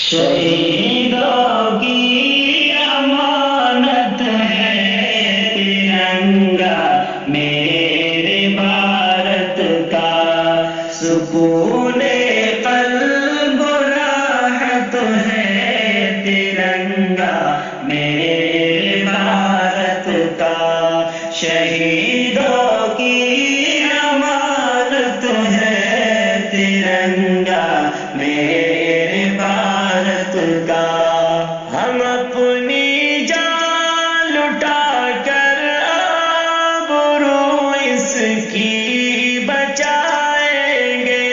شہیدوں کی امانت ہے ترنگا میرے بھارت کا، سکون قلب و راحت ہے ترنگا میرے بھارت کا، شہیدوں کی امانت ہے ترنگا میرے بھارت کا، ہم اپنی جان لٹا کر آبرو اس کی بچائیں گے،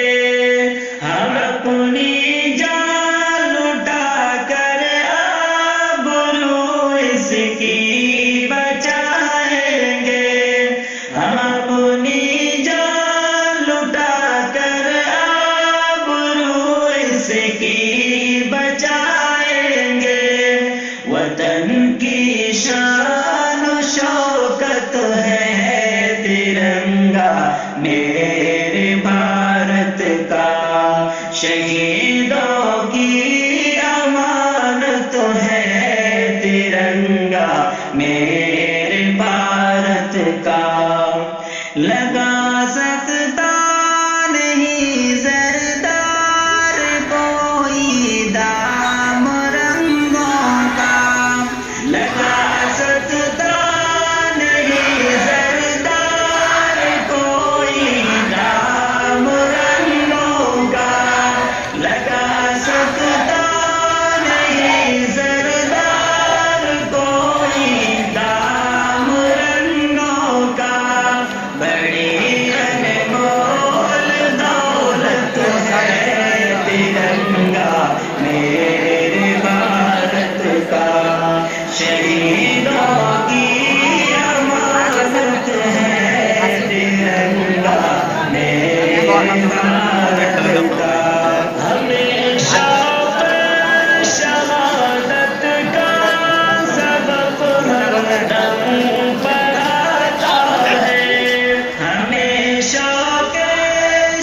ہم اپنی جان لٹا کر آبرو اس کی بچائیں گے، ہم اپنی جان لٹا کر آبرو اس کی بچائیں گے، وطن کی شان و شوکت ہے ترنگا میرے بھارت کا، شہیدوں کی امانت ہے ترنگا میرے بھارت کا، لگا سکتا نہیں زردار کوئی دام رنگوں کا، لگا سکتا نہیں زردار کوئی دام رنگوں کا، لگا سکتا نہیں زردار کوئی دام رنگوں کا، بڑی انمول دولت ہے ترنگا میرے بھارت کا، شہیدوں کی امانت ہے ترنگا میرے بھارت کا، ہمیشہ شہادت کا سبق ہر دم پڑھاتا ہے، ہمیشہ کے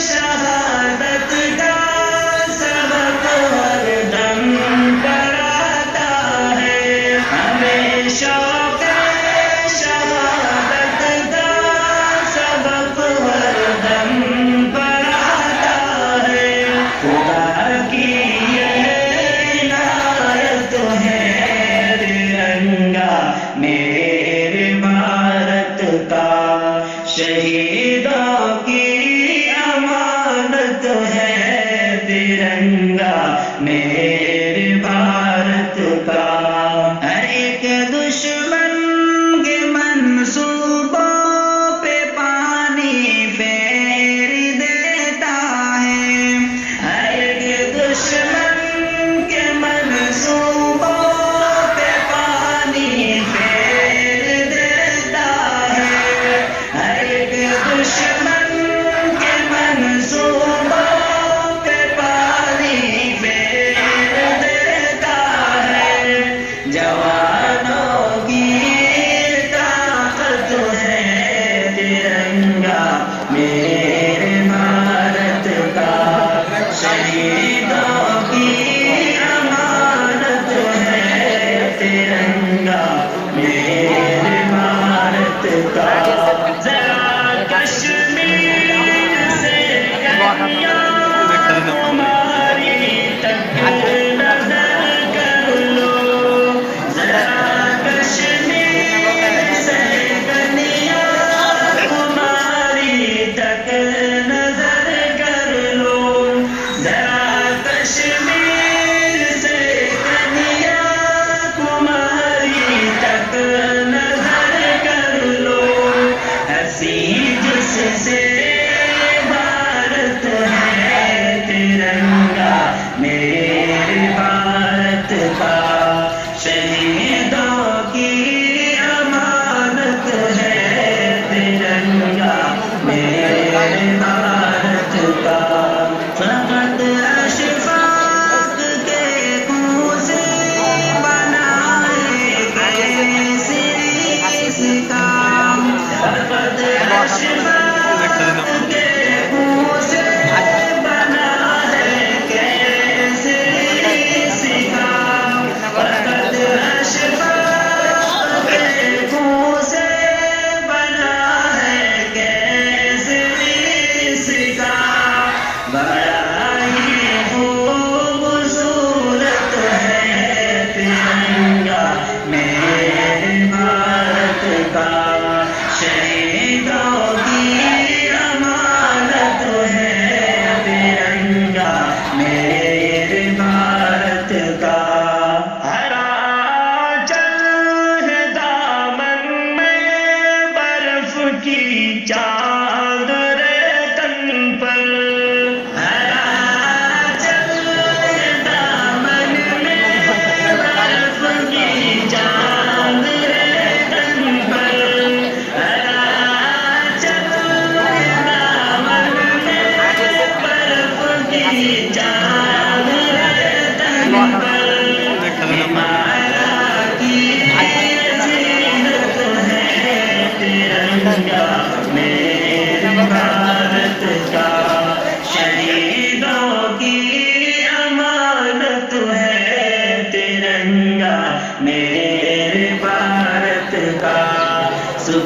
شہادت کا سبق ہر دم پڑھاتا ہے، ہمیشہ کے شہادت کا سبق ہر دم پڑھاتا ہے، خدا کی یہ عنایت ہے ترنگا میرے بھارت کا، شہیدوں کی امانت ہے ترنگا میرے بھارت کا، ہر ایک دشمن کے منصوبوں پہ پانی پھیر دیتا ہے، ہر ایک دشمن کے منصوبوں پہ پانی پھیر دیتا ہے، ہر ایک دشمن کے منصوبوں پہ پانی پھیر دیتا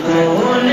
خون